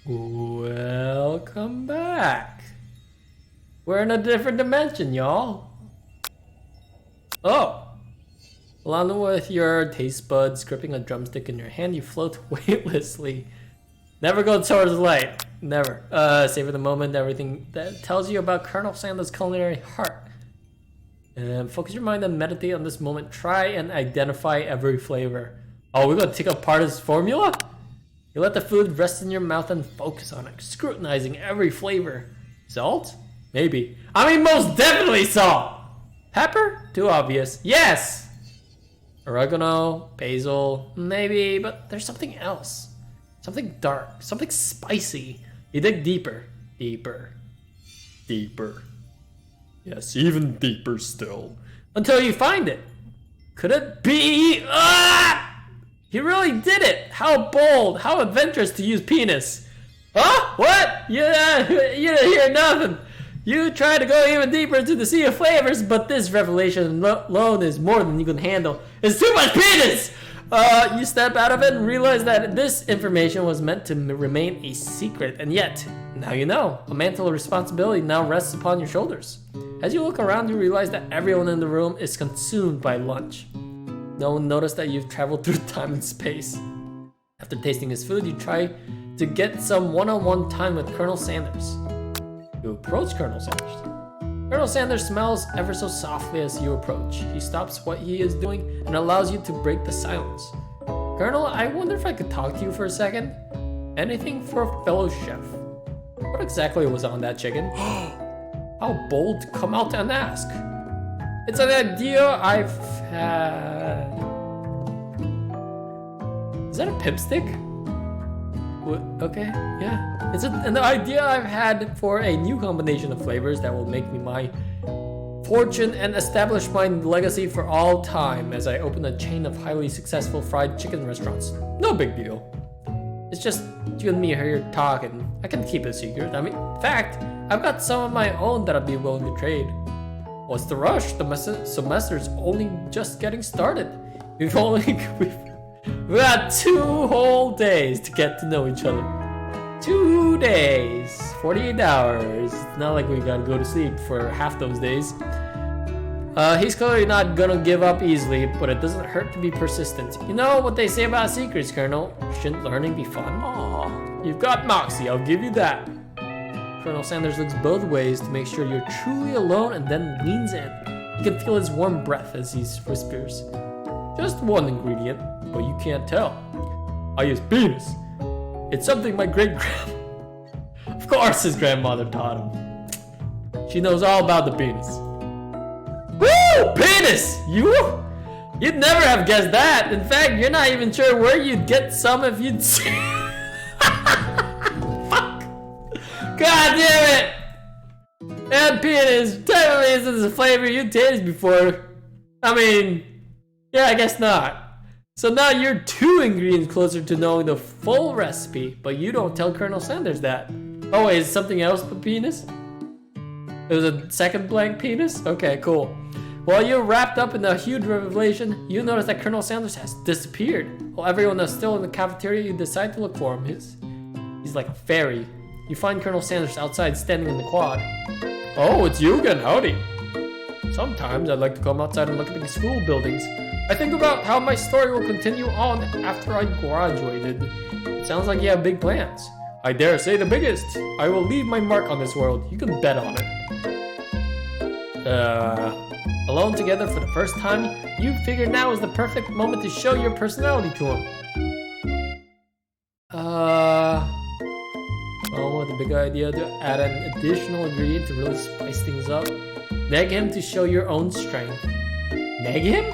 Welcome back. We're in a different dimension, y'all. Oh. Along with your taste buds gripping a drumstick in your hand, you float weightlessly. Never go towards the light. Never. Savor the moment, everything that tells you about Colonel Sanders' culinary heart. And focus your mind and meditate on this moment. Try and identify every flavor. Oh, we're gonna take apart his formula? You let the food rest in your mouth and focus on it, scrutinizing every flavor. Salt? Maybe. I mean, most definitely salt! Pepper? Too obvious. Yes! Oregano, basil, maybe, but there's something else. Something dark, something spicy. You dig deeper, deeper, deeper. Yes, even deeper still. Until you find it. Could it be? Ah! He really did it! How bold, how adventurous to use penis. Huh? What? You didn't hear nothing. You try to go even deeper into the sea of flavors, but this revelation alone is more than you can handle. It's too much penis! You step out of it and realize that this information was meant to remain a secret, and yet, now you know. A mantle of responsibility now rests upon your shoulders. As you look around, you realize that everyone in the room is consumed by lunch. No one noticed that you've traveled through time and space. After tasting his food, you try to get some one-on-one time with Colonel Sanders. You approach Colonel Sanders. Colonel Sanders smells ever so softly as you approach. He stops what he is doing and allows you to break the silence. Colonel, I wonder if I could talk to you for a second? Anything for a fellow chef. What exactly was on that chicken? How bold to come out and ask. It's an idea I've had. Is that a pipstick? Okay, yeah. It's an idea I've had for a new combination of flavors that will make me my fortune and establish my legacy for all time as I open a chain of highly successful fried chicken restaurants. No big deal. It's just you and me here talking. I can keep it a secret. I mean, in fact, I've got some of my own that I'd be willing to trade. What's the rush? The semester's only just getting started. We've got 2 whole days to get to know each other. 2 days, 48 hours. It's not like we gotta go to sleep for half those days. He's clearly not gonna give up easily, but it doesn't hurt to be persistent. You know what they say about secrets, Colonel? Shouldn't learning be fun? Aw, you've got moxie, I'll give you that. Colonel Sanders looks both ways to make sure you're truly alone and then leans in. You can feel his warm breath as he whispers. Just one ingredient, but you can't tell. I use penis. It's something my great-grandma... Of course his grandmother taught him. She knows all about the penis. Woo! Penis! You'd never have guessed that. In fact, you're not even sure where you'd get some if you'd see... Fuck! God damn it! And penis technically isn't a flavor you tasted before. I mean... Yeah, I guess not. So now you're 2 ingredients closer to knowing the full recipe, but you don't tell Colonel Sanders that. Oh wait, is something else but penis? It was a second blank penis? Okay, cool. While you're wrapped up in the huge revelation, you notice that Colonel Sanders has disappeared. While everyone is still in the cafeteria, you decide to look for him. He's like a fairy. You find Colonel Sanders outside standing in the quad. Oh, it's you again, howdy. Sometimes I'd like to come outside and look at the school buildings. I think about how my story will continue on after I graduated. It sounds like you have big plans. I dare say the biggest. I will leave my mark on this world. You can bet on it. Alone together for the first time, you figure now is the perfect moment to show your personality to him. Well, with a big idea to add an additional ingredient to really spice things up. Neg him to show your own strength. Neg him?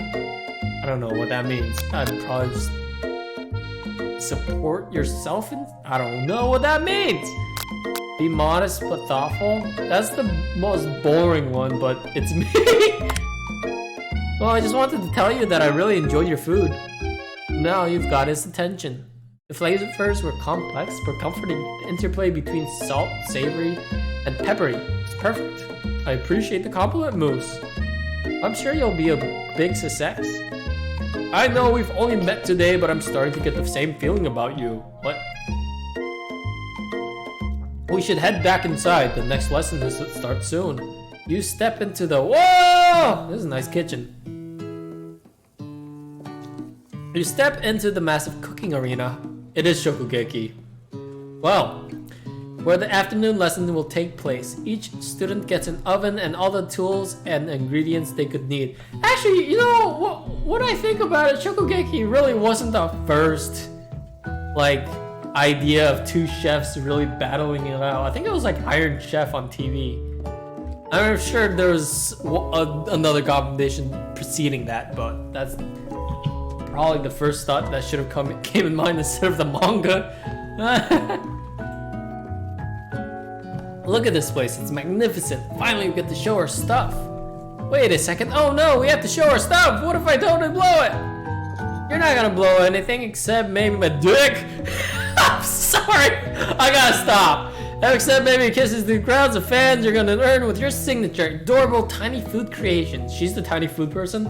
I don't know what that means. I'd probably just support yourself in... I don't know what that means. Be modest but thoughtful. That's the most boring one, but it's me. Well, I just wanted to tell you that I really enjoyed your food. Now you've got his attention. The flavors were complex but comforting. The interplay between salt, savory, and peppery was perfect. I appreciate the compliment, Moose. I'm sure you'll be a big success. I know we've only met today, but I'm starting to get the same feeling about you. What? we should head back inside. The next lesson is to start soon. You step into the... Whoa! This is a nice kitchen. You step into the massive cooking arena. It is Shokugeki. Well, where the afternoon lesson will take place. Each student gets an oven and all the tools and ingredients they could need. Actually, you know, what I think about it, Shokugeki really wasn't the first, like, idea of two chefs really battling it out. I think it was like Iron Chef on TV. I'm sure there was another combination preceding that, but that's probably the first thought that should have came in mind instead of the manga. Look at this place, it's magnificent. Finally we get to show our stuff. Wait a second, oh no, we have to show our stuff. What if I totally blow it? You're not gonna blow anything except maybe my dick. I'm sorry, I gotta stop. Except maybe kisses the crowds of fans you're gonna earn with your signature adorable tiny food creation. She's the tiny food person?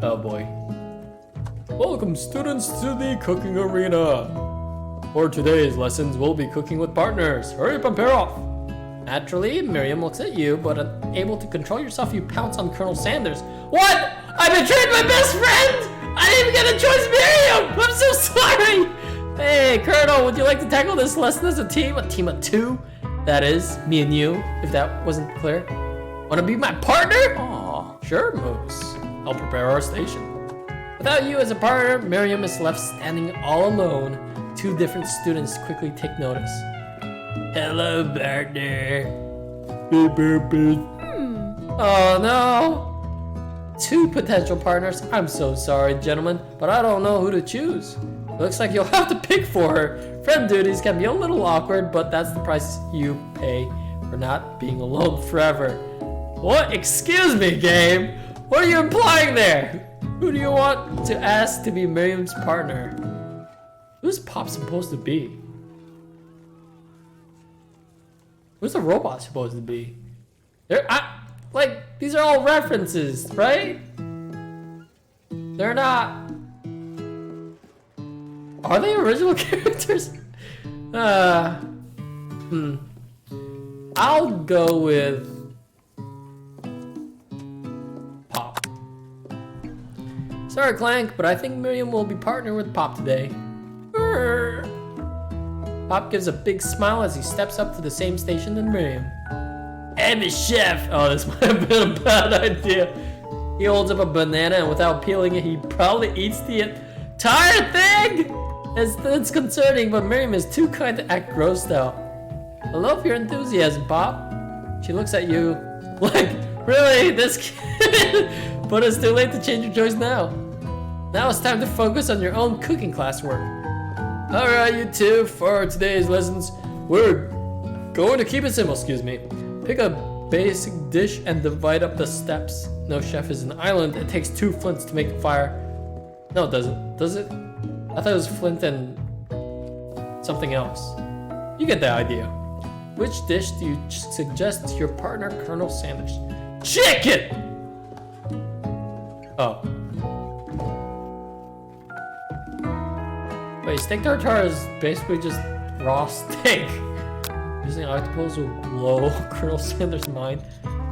Oh boy. Welcome students to the cooking arena. For today's lessons, we'll be cooking with partners. Hurry up and pair off. Naturally, Miriam looks at you, but unable to control yourself, you pounce on Colonel Sanders. What? I betrayed my best friend! I didn't even get a choice, Miriam! I'm so sorry! Hey, Colonel, would you like to tackle this lesson as a team of two? That is, me and you, if that wasn't clear. Wanna be my partner? Aw, sure, Moose. I'll prepare our station. Without you as a partner, Miriam is left standing all alone. Two different students quickly take notice. Hello, partner. Oh no! Two potential partners. I'm so sorry, gentlemen, but I don't know who to choose. Looks like you'll have to pick for her. Friend duties can be a little awkward, but that's the price you pay for not being alone forever. What? Excuse me, game. What are you implying there? Who do you want to ask to be Miriam's partner? Who's Pop supposed to be? Who's the robot supposed to be? Like, these are all references, right? They're not... Are they original characters? I'll go with... Pop. Sorry, Clank, but I think Miriam will be partnered with Pop today. Pop gives a big smile as he steps up to the same station than Miriam. I'm a chef! Oh, this might have been a bad idea. He holds up a banana and without peeling it, he probably eats the entire thing! It's concerning, but Miriam is too kind to act grossed out. I love your enthusiasm, Pop. She looks at you like, really, this kid? But it's too late to change your choice now. Now it's time to focus on your own cooking classwork. Alright, you two, for today's lessons, we're going to keep it simple, excuse me. Pick a basic dish and divide up the steps. No chef is an island. It takes 2 flints to make a fire. No, it doesn't. Does it? I thought it was flint and something else. You get the idea. Which dish do you suggest to your partner, Colonel Sanders? Chicken! Oh. Wait, steak tartare is basically just raw steak. Using octopus will blow Colonel Sanders' mind.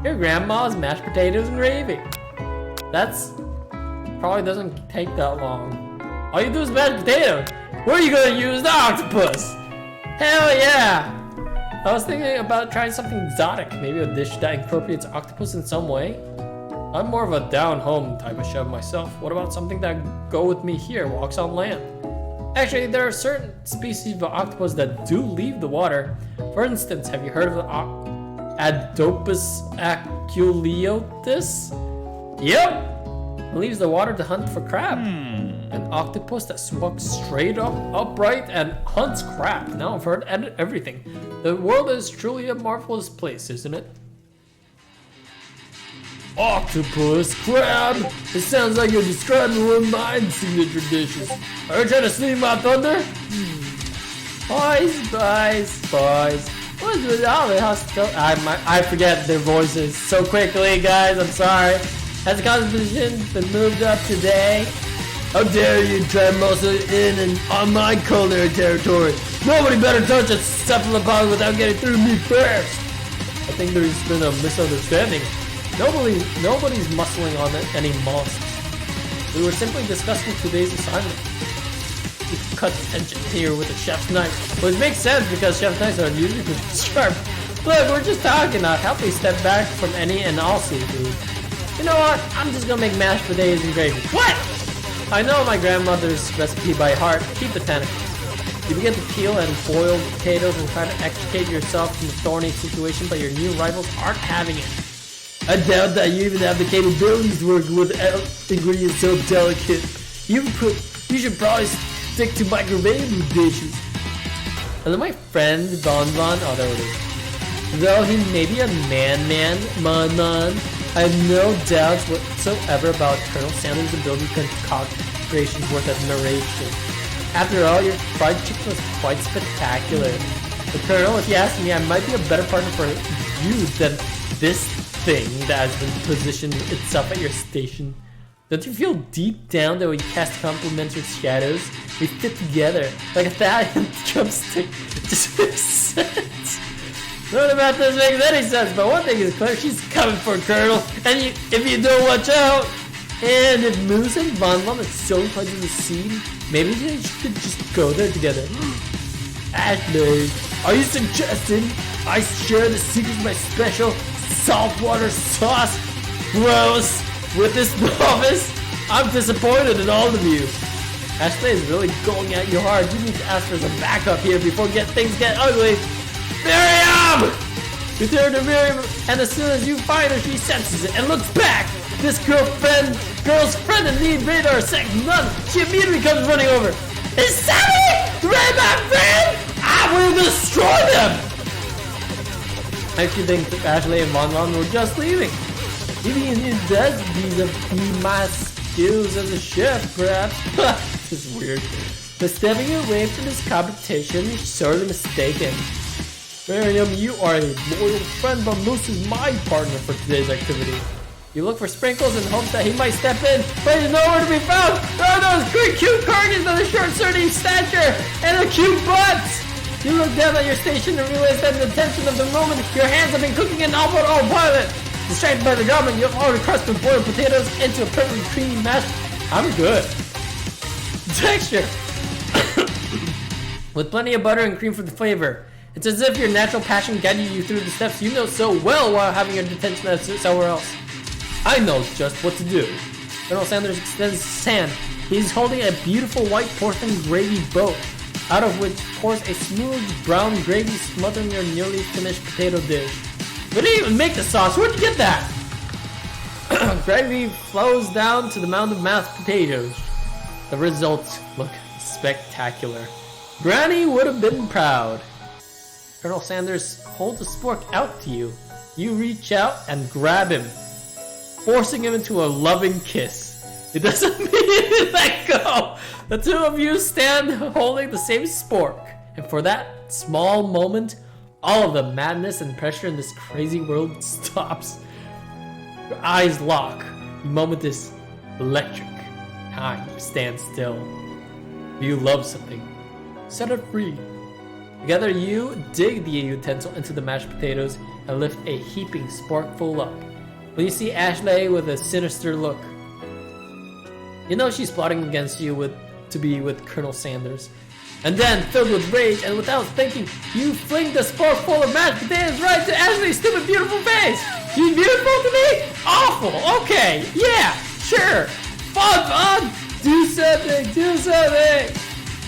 Your grandma's mashed potatoes and gravy. That's probably doesn't take that long. All you do is mashed potatoes. Where are you gonna use the octopus? Hell yeah! I was thinking about trying something exotic. Maybe a dish that incorporates octopus in some way. I'm more of a down-home type of chef myself. What about something that go with me here, walks on land? Actually, there are certain species of octopus that do leave the water. For instance, have you heard of the Adopus aculeatus? Yep! It leaves the water to hunt for crab. An octopus that walks straight up, upright, and hunts crab. Now I've heard everything. The world is truly a marvelous place, isn't it? Octopus, crab! It sounds like you're describing one of my signature dishes. Are you trying to steal my thunder? Boys. What's with all the hostel? I forget their voices so quickly, guys. I'm sorry. Has the competition been moved up today? How dare you try muscle in and on my culinary territory? Nobody better touch a cephalopod without getting through me first. I think there's been a misunderstanding. Nobody's muscling on any mollusks. We were simply discussing today's assignment. You can cut the tension here with a chef's knife. Which makes sense because chef's knives are usually sharp. Look, we're just talking now. Help me step back from any and all seafood. You know what? I'm just gonna make mashed potatoes and gravy. What? I know my grandmother's recipe by heart. Keep the tentacles. You begin to peel and boil potatoes and try to extricate yourself from a thorny situation, but your new rivals aren't having it. I doubt that you even have the capabilities to work with ingredients so delicate. You should probably stick to microwave dishes. And then my friend Bon, oh there it is. Though he may be a man, I have no doubts whatsoever about Colonel Sanders' ability to concoct creations worth admiration. After all, your fried chicken was quite spectacular. But Colonel, if you ask me, I might be a better partner for you than this thing that has been positioned itself at your station. Don't you feel deep down that we cast complementary shadows? We fit together like a Italian drumstick. It just makes sense. None about this makes any sense, but one thing is clear, she's coming for Colonel, and if you don't watch out, and if Moose and Von are so inclined to the scene, maybe they should just go there together. Ashley, are you suggesting I share the secret of my special saltwater sauce? Gross! With this novice, I'm disappointed in all of you. Ashley is really going at you hard. You need to ask for some backup here before things get ugly. Miriam! You turn to Miriam, and as soon as you find her, she senses it and looks back. This girl's friend in need radar second none. She immediately comes running over. Is Sammy? Red my friend? I will destroy them! I actually think Ashley and Von were just leaving. Maybe it does be my skills as a chef, perhaps. This is weird. But stepping away from this competition is sorely mistaken. Miriam, you are a loyal friend, but Moose is my partner for today's activity. You look for Sprinkles in hopes that he might step in, but he's nowhere to be found. There are those great cute carcasses with a short, sturdy stature and a cute butt. You look down at your station and realize that in the tension of the moment, your hands have been cooking an almost autopilot. Distracted by the garment, you've already crushed the boiled potatoes into a perfectly creamy mash. I'm good. Texture. With plenty of butter and cream for the flavor. It's as if your natural passion guided you through the steps you know so well while having your attention somewhere else. I know just what to do. Colonel Sanders extends his hand. He's holding a beautiful white porcelain gravy boat, out of which pours a smooth brown gravy smothering your nearly finished potato dish. We didn't even make the sauce. Where'd you get that? Gravy flows down to the mound of mashed potatoes. The results look spectacular. Granny would have been proud. Colonel Sanders holds a spork out to you. You reach out and grab him, forcing him into a loving kiss. It doesn't immediately let go. The two of you stand holding the same spork, and for that small moment, all of the madness and pressure in this crazy world stops. Your eyes lock. The moment is electric. Time stands still. You love something. Set it free. Together you dig the utensil into the mashed potatoes and lift a heaping sporkful up. When you see Ashley with a sinister look, you know she's plotting against you to be with Colonel Sanders. And then, filled with rage and without thinking, you fling the sporkful of mashed potatoes right to Ashley's stupid beautiful face! She's beautiful to me? Awful! Okay, yeah, sure! Fun! Do something!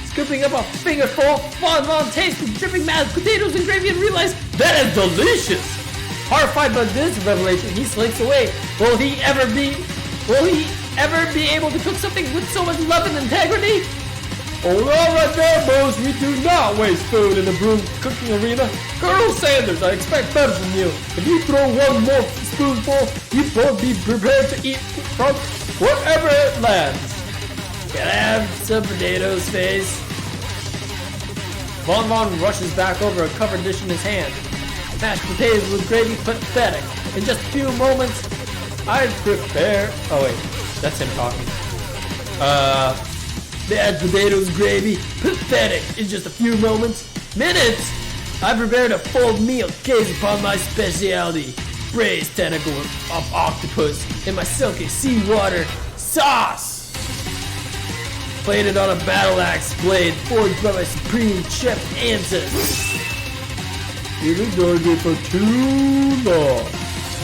Scooping up a fingerful, Von tastes the dripping mashed potatoes and gravy and realizes that is delicious! Horrified by this revelation, he slinks away. Will he ever be able to cook something with so much love and integrity? Hold on right there, Moose. We do not waste food in the broom cooking arena. Colonel Sanders, I expect better from you. If you throw one more spoonful, you both be prepared to eat from wherever it lands. Can I have some potatoes, face? Von rushes back over a covered dish in his hand. Mashed potatoes with gravy, pathetic. In just a few moments, I prepare... Oh wait, that's him talking. Mashed potatoes gravy, pathetic in just a few minutes. I prepared a full meal based upon my specialty. Braised tentacle of octopus in my silky seawater sauce. Plated on a battle axe blade forged by my supreme chef ancestors. You've been doing it for too long.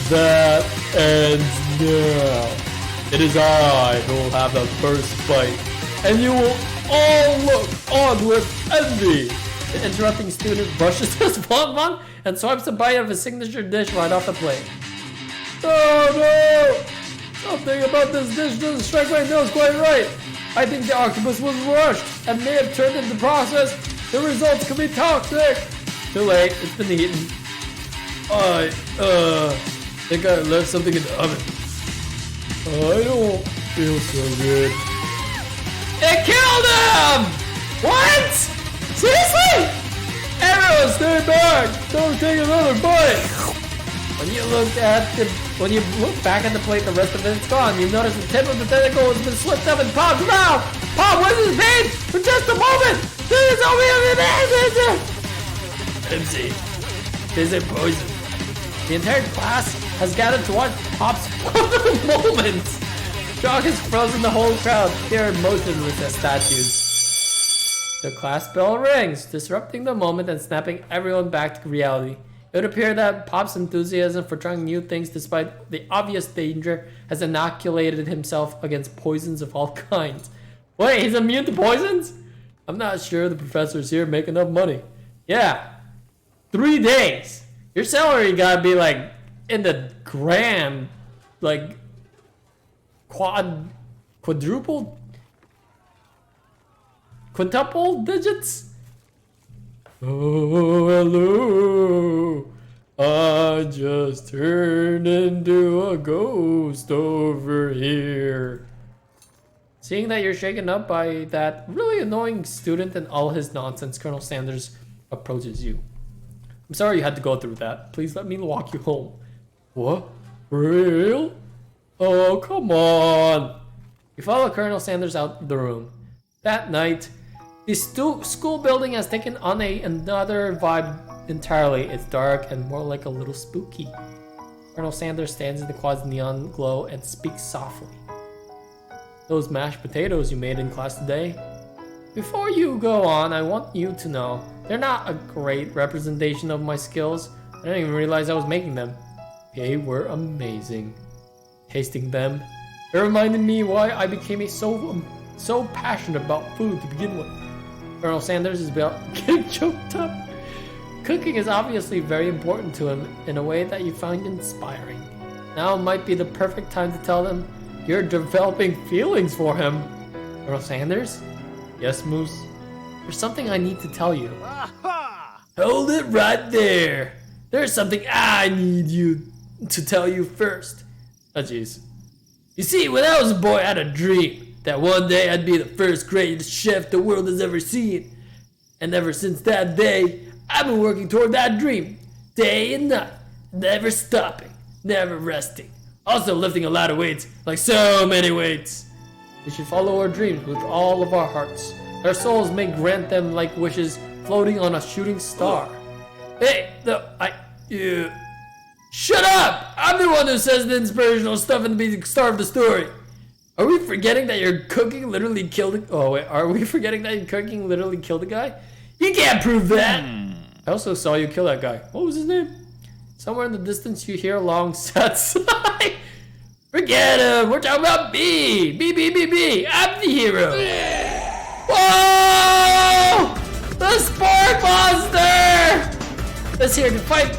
That ends now. It is I who will have the first bite, and you will all look on with envy. The interrupting student brushes his bonbon and swipes a bite of his signature dish right off the plate. Oh no! Something about this dish doesn't strike my nose quite right. I think the octopus was rushed and may have turned in the process. The results could be toxic. Too late, it's been eaten. I think I left something in the oven. I don't feel so good. It killed him! What? Seriously? Everyone stay back! Don't take another bite! When you look back at the plate, the rest of it's gone. You notice the tip of the tentacle has been slipped up and Pop's mouth! Pop, what is his pain? For just a moment! This is only MC. Is it poison? The entire class has gathered to watch Pop's moment. Shock has frozen the whole crowd. They are motionless as statues. The class bell rings, disrupting the moment and snapping everyone back to reality. It would appear that Pop's enthusiasm for trying new things despite the obvious danger has inoculated himself against poisons of all kinds. Wait, he's immune to poisons? I'm not sure the professors here make enough money. Yeah, 3 days. Your salary gotta be like in the grand, like quadruple? Quintuple digits? Oh, hello. I just turned into a ghost over here. Seeing that you're shaken up by that really annoying student and all his nonsense, Colonel Sanders approaches you. I'm sorry you had to go through that. Please let me walk you home. What? For real? Oh, come on. You follow Colonel Sanders out the room. That night, the school building has taken on another vibe entirely. It's dark and more like a little spooky. Colonel Sanders stands in the quad's neon glow and speaks softly. Those mashed potatoes you made in class today? Before you go on, I want you to know they're not a great representation of my skills. I didn't even realize I was making them. They were amazing. Tasting them, it reminded me why I became so passionate about food to begin with. Colonel Sanders is about getting choked up. Cooking is obviously very important to him in a way that you find inspiring. Now might be the perfect time to tell them you're developing feelings for him. Colonel Sanders? Yes, Moose? There's something I need to tell you. Hold it right there. There's something I need you to tell you first. Oh, jeez. You see, when I was a boy, I had a dream that one day I'd be the first greatest chef the world has ever seen. And ever since that day, I've been working toward that dream, day and night, never stopping, never resting. Also lifting a lot of weights, like so many weights. We should follow our dreams with all of our hearts. Our souls may grant them like wishes floating on a shooting star. Hey, shut up! I'm the one who says the inspirational stuff in the start of the story. Are we forgetting that your cooking literally killed a... Oh wait, are we forgetting that your cooking literally killed a guy? You can't prove that! I also saw you kill that guy. What was his name? Somewhere in the distance you hear a long sad sigh. Forget him! We're talking about me! Me! I'm the hero! Whoa! The Sport Monster! Let's here to fight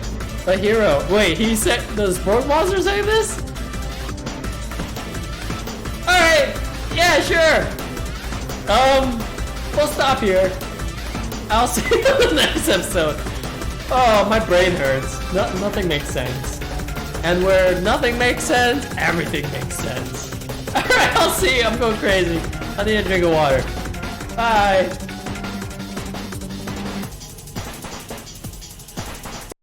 a hero. Wait, he said the Sport Monster saying this? Alright! Yeah, sure! We'll stop here. I'll see you in the next episode. Oh, my brain hurts. Nothing makes sense. And where nothing makes sense, everything makes sense. Alright, I'll see you. I'm going crazy. I need a drink of water. Bye.